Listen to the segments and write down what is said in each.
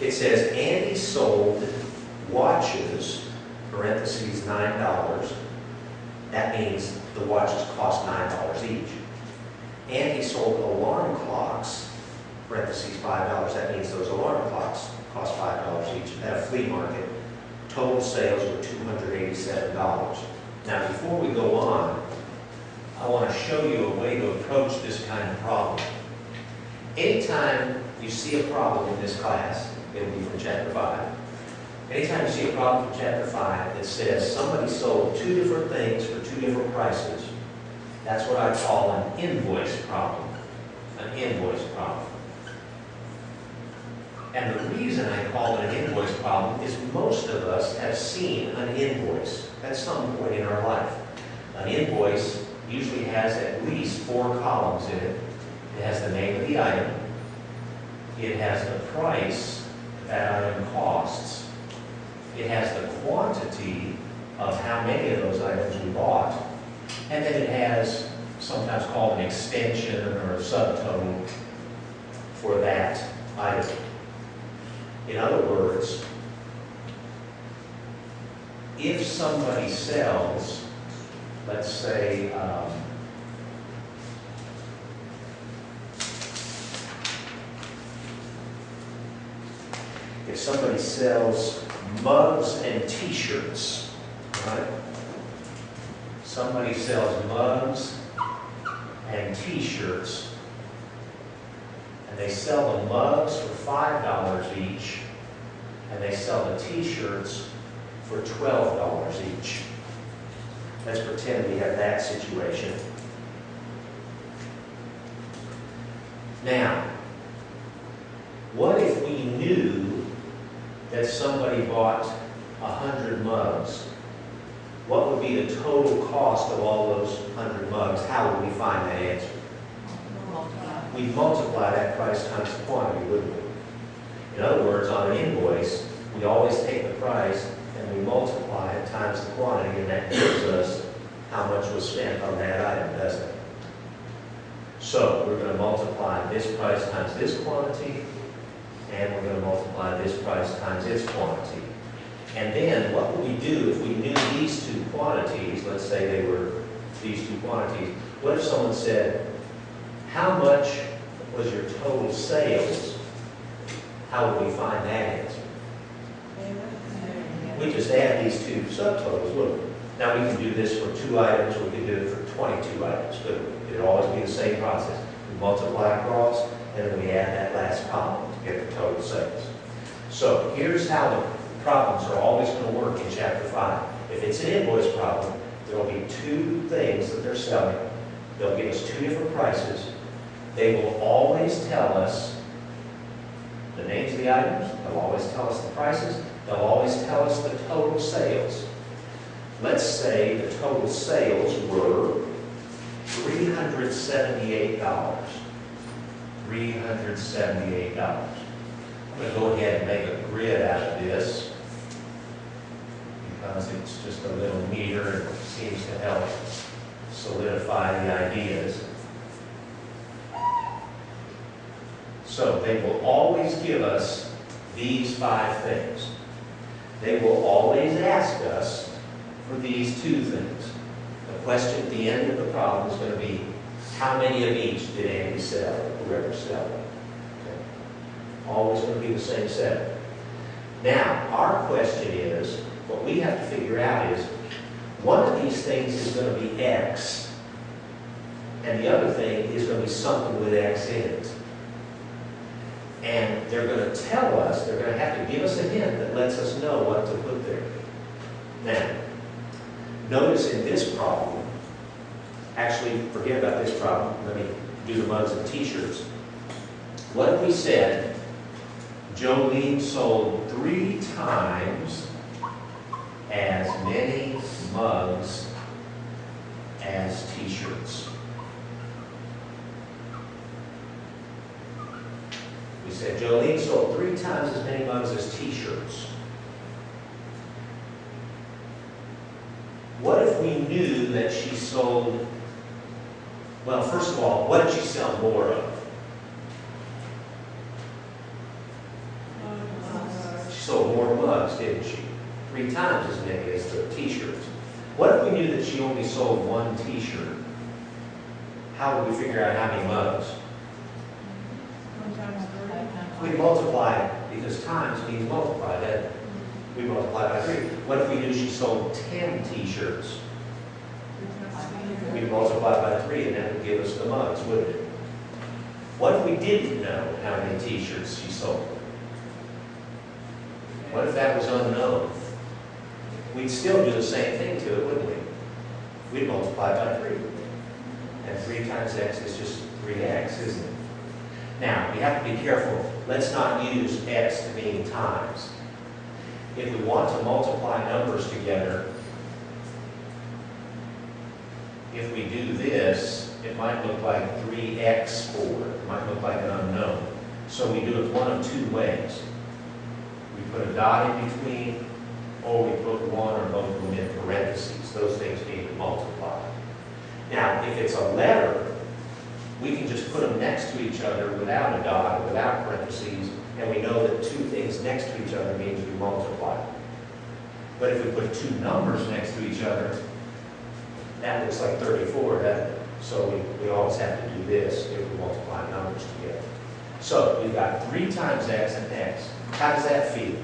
It says Andy sold watches, parentheses, $9. That means the watches cost $9 each. Andy sold alarm clocks, parentheses, $5. That means those alarm clocks cost $5 each at a flea market. Total sales were $287. Now, before we go on, I want to show you a way to approach this kind of problem. Anytime you see a problem in this class, it'll be from Chapter 5. Anytime you see a problem from Chapter 5 that says somebody sold two different things for two different prices, that's what I call an invoice problem. An invoice problem. And the reason I call it an invoice problem is most of us have seen an invoice at some point in our life. An invoice usually has at least 4 columns in it. It has the name of the item. It has the price that item costs. It has the quantity of how many of those items we bought. And then it has sometimes called an extension or a subtotal for that item. In other words, if somebody sells, let's say, if somebody sells mugs and t-shirts, right? Somebody sells mugs and t-shirts, and they sell the mugs for $5 each, and they sell the t-shirts for $12 each. Let's pretend we have that situation. Now, what if we knew that somebody bought 100 mugs? What would be the total cost of all those 100 mugs? How would we find that answer? We'd multiply that price times the quantity, wouldn't we? In other words, on an invoice, we always take the price and we multiply it times the quantity, and that gives us how much was spent on that item, doesn't it? So we're going to multiply this price times this quantity, and we're going to multiply this price times its quantity. And then what would we do if we knew these two quantities? Let's say they were these two quantities. What if someone said, how much was your total sales? How would we find that answer? We just add these two subtotals, wouldn't we? Now we can do this for 2 items, we can do it for 22 items, couldn't we? It'd always be the same process. We multiply across, and then we add that last column to get the total sales. So here's how the problems are always going to work in Chapter 5. If it's an invoice problem, there will be 2 things that they're selling. They'll give us 2 different prices. They will always tell us the names of the items. They'll always tell us the prices. They'll always tell us the total sales. Let's say the total sales were $378. $378. I'm going to go ahead and make a grid out of this because it's just a little neater and it seems to help solidify the ideas. So they will always give us these 5 things. They will always ask us for these 2 things. The question at the end of the problem is going to be, how many of each did Andy sell, or whoever sell it? Okay. Always going to be the same set. Now, our question is, what we have to figure out is, one of these things is going to be X, and the other thing is going to be something with X in it. And they're going to tell us, they're going to have to give us a hint that lets us know what to put there. Now, notice in this problem, actually, forget about this problem. Let me do the mugs and t-shirts. What if we said Jolene sold 3 times as many mugs as t-shirts? We said Jolene sold 3 times as many mugs as t-shirts. What if we knew that she sold, well, first of all, what did she sell more of? sold more mugs, didn't she? 3 times as many as the t-shirts. What if we knew that she only sold 1 t-shirt? How would we figure out how many mugs? We multiply it, because times means multiply. That we multiply by 3. What if we knew she sold 10 t-shirts? We multiply by 3, and that would give us the mugs, wouldn't it? What if we didn't know how many t-shirts she sold? What if that was unknown? We'd still do the same thing to it, wouldn't we? We'd multiply by 3. And 3 times x is just 3x, isn't it? Now, we have to be careful. Let's not use x to mean times. If we want to multiply numbers together, if we do this, it might look like 3x4. It might look like an unknown. So we do it one of 2 ways. We put a dot in between, or we put 1 or both of them in parentheses. Those things mean to multiply. Now, if it's a letter, we can just put them next to each other without a dot, without parentheses, and we know that 2 things next to each other means we multiply. But if we put 2 numbers next to each other, that looks like 34, doesn't it? So we always have to do this if we multiply numbers together. So we've got 3 times x and x. How does that feel?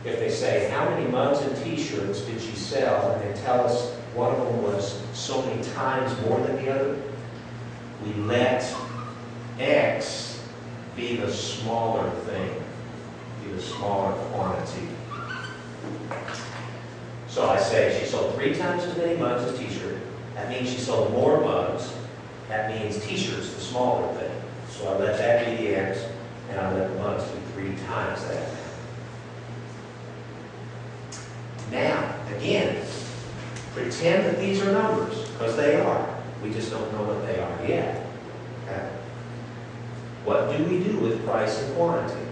If they say, how many mugs and t-shirts did she sell, and they tell us one of them was so many times more than the other, we let x be the smaller thing, be the smaller quantity. So I say she sold 3 times as many mugs as t-shirts. That means she sold more mugs. That means t-shirts, the smaller thing. So I let that be the x, and I let the mugs be 3 times that. Now, again, pretend that these are numbers, because they are. We just don't know what they are yet. Okay? What do we do with price and quantity?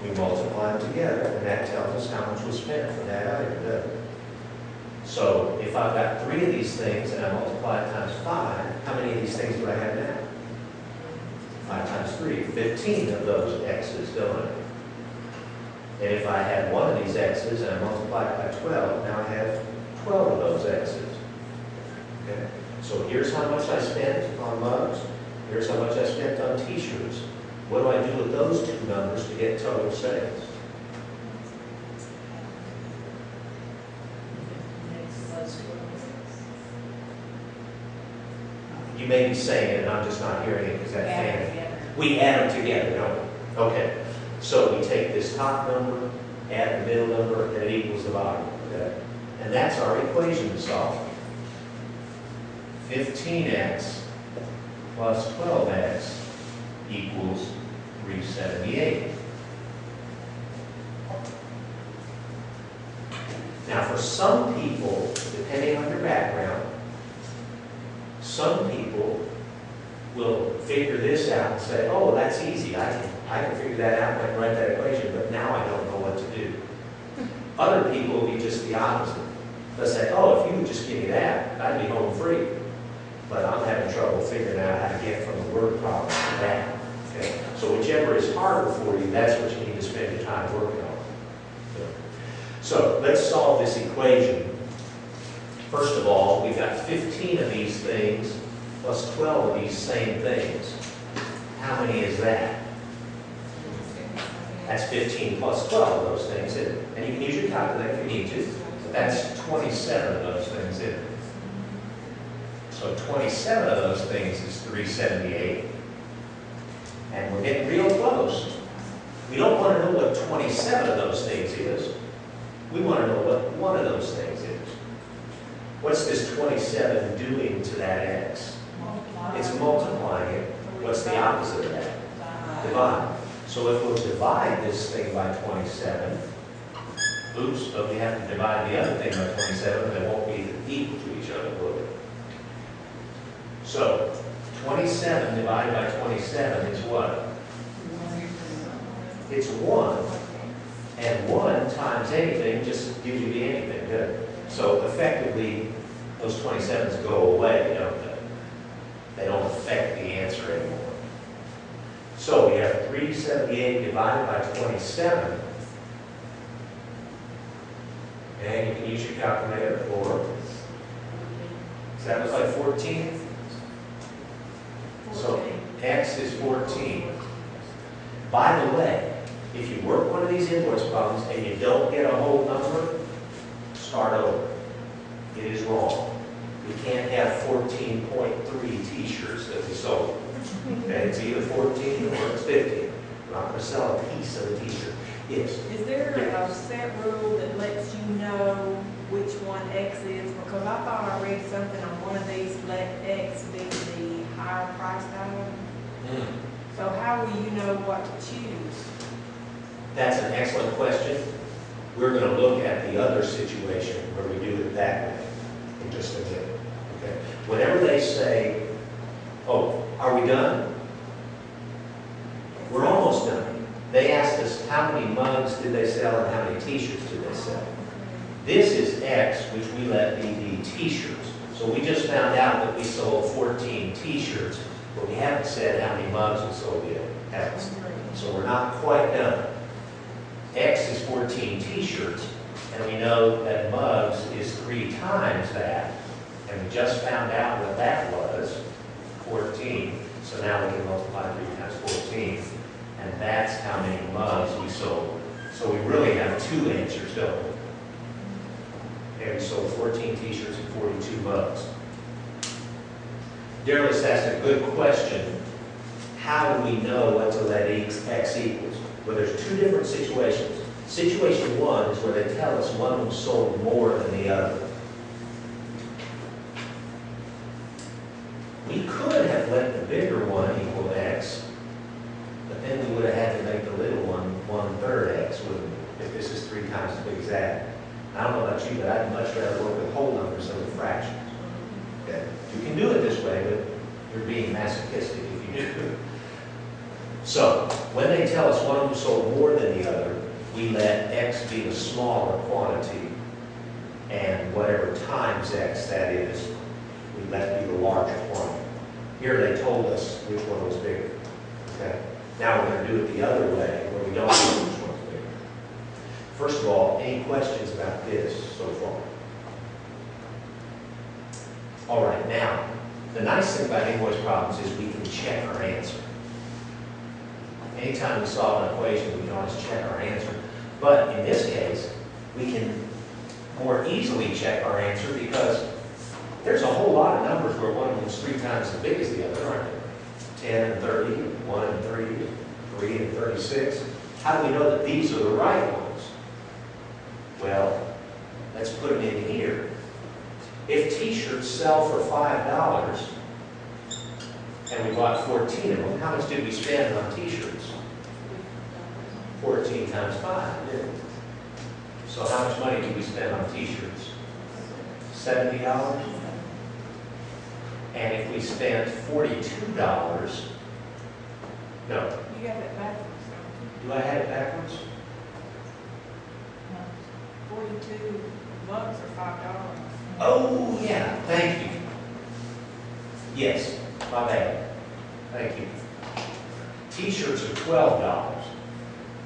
We multiply them together, and that tells us how much was spent for that item, doesn't it? So if I've got 3 of these things and I multiply it times 5, how many of these things do I have now? 5 times 3, 15 of those x's, don't I? And if I had 1 of these x's and I multiply it by 12, now I have 12 of those x's. Okay? So here's how much I spent on mugs. Here's how much I spent on t-shirts. What do I do with those 2 numbers to get total sales? You may be saying it, and I'm just not hearing it because that fan. We add them together, don't we? Okay. So we take this top number, add the middle number, and it equals the bottom. Okay? And that's our equation to solve. 15x plus 12x equals 378. Now for some people, depending on your background, some people will figure this out and say, oh, that's easy. I can figure that out and I can write that equation, but now I don't know what to do. Other people will be just the opposite. They'll say, oh, if you would just give me that, I'd be home free. But I'm having trouble figuring out how to get from the word problem to that. Okay? So whichever is harder for you, that's what you need to spend your time working on. So let's solve this equation. First of all, we've got 15 of these things plus 12 of these same things. How many is that? That's 15 plus 12 of those things, isn't it? And you can use your calculator if you need to. But that's 27 of those things, isn't it? So 27 of those things is 378. And we're getting real close. We don't want to know what 27 of those things is. We want to know what one of those things is. What's this 27 doing to that x? It's multiplying it. What's the opposite of that? Divide. So if we'll divide this thing by 27, oops, but we have to divide the other thing by 27, they won't be equal to each other, will they? So 27 divided by 27 is what? It's 1. And 1 times anything just gives you the anything, doesn't it? So effectively, those 27s go away, don't they? They don't affect the answer anymore. So we have 378 divided by 27, and you can use your calculator for, does that look like 14? So X is 14. By the way, if you work one of these invoice problems and you don't get a whole number, start over. It is wrong. We can't have 14.3 t-shirts that we sold. Okay, it's either 14 or it's 15. We're not going to sell a piece of a t-shirt. Yes. Is there a set rule that lets you know which one X is? Because I thought I read something on one of these, let X be the higher priced item. So how will you know what to choose? That's an excellent question. We're going to look at the other situation where we do it that way in just a minute. Okay. Whenever they say, oh, are we done? We're almost done. They asked us how many mugs did they sell and how many t-shirts did they sell. This is X, which we let be the t-shirts. So we just found out that we sold 14 t-shirts, but we haven't said how many mugs we sold yet. So we're not quite done. X is 14 t-shirts, and we know that mugs is 3 times that, and we just found out what that was, 14. So now we can multiply 3 times 14, and that's how many mugs we sold. So we really have 2 answers, don't we? And we sold 14 t-shirts and 42 mugs. Daryl's asked a good question. How do we know what to let X equals? Well, there's 2 different situations. Situation 1 is where they tell us one of them sold more than the other. We could have let the bigger one equal X, but then we would have had to make the little one 1/3 X, wouldn't we? If this is 3 times as big as that. I don't know about you, but I'd much rather work with whole numbers than with fractions. Okay. You can do it this way, but you're being masochistic if you do. So, when they tell us one of them sold more than the other, we let X be the smaller quantity, and whatever times X that is, we let be the larger quantity. Here they told us which one was bigger. Okay? Now we're going to do it the other way, where we don't know which one's bigger. First of all, any questions about this so far? All right, now, the nice thing about invoice problems is we can check our answer. Anytime we solve an equation, we can always check our answer. But in this case, we can more easily check our answer because there's a whole lot of numbers where one of them is 3 times as big as the other, aren't there? 10 and 30, 1 and 3, 3 and 36. How do we know that these are the right ones? Well, let's put them in here. If t-shirts sell for $5 and we bought 14 of them, how much did we spend on t-shirts? 14 times 5. So how much money did we spend on t-shirts? $70. And if we spent $42, no. You got it backwards. Do I have it backwards? 42 mugs are $5. Oh, yeah, thank you. Yes, my bad. Thank you. T-shirts are $12.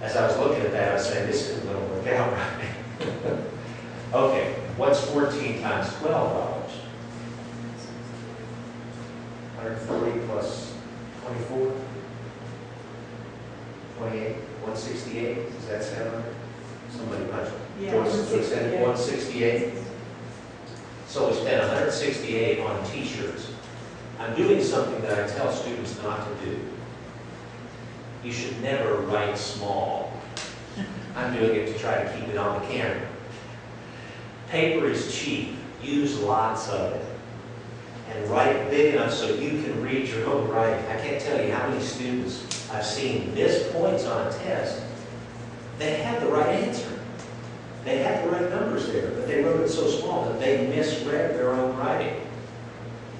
As I was looking at that, I was saying, this isn't going to work out right. Okay, what's 14 times $12? 140 plus 24? 28? 168? Does that sound right? Somebody punch me. Yeah, Joyce 168. 168. So we spent 168 on t-shirts. I'm doing something that I tell students not to do. You should never write small. I'm doing it to try to keep it on the camera. Paper is cheap. Use lots of it. And write big enough so you can read your own writing. I can't tell you how many students I've seen miss points on a test. They had the right answer. They had the right numbers there, but they wrote it so small that they misread their own writing.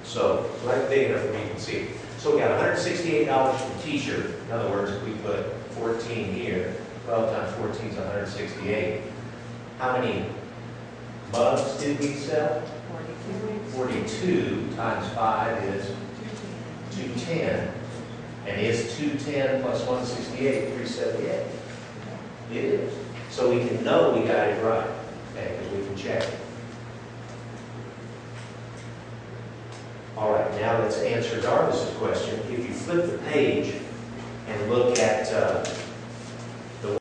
So, write big enough where you can see it. So we got $168 for the t-shirt. In other words, if we put 14 here, 12 times 14 is 168. How many mugs did we sell? 42 times 5 is 210. And And is 210 plus 168 378? It is. So we can know we got it right, okay, because we can check it. All right, now let's answer Darvis's question. If you flip the page and look at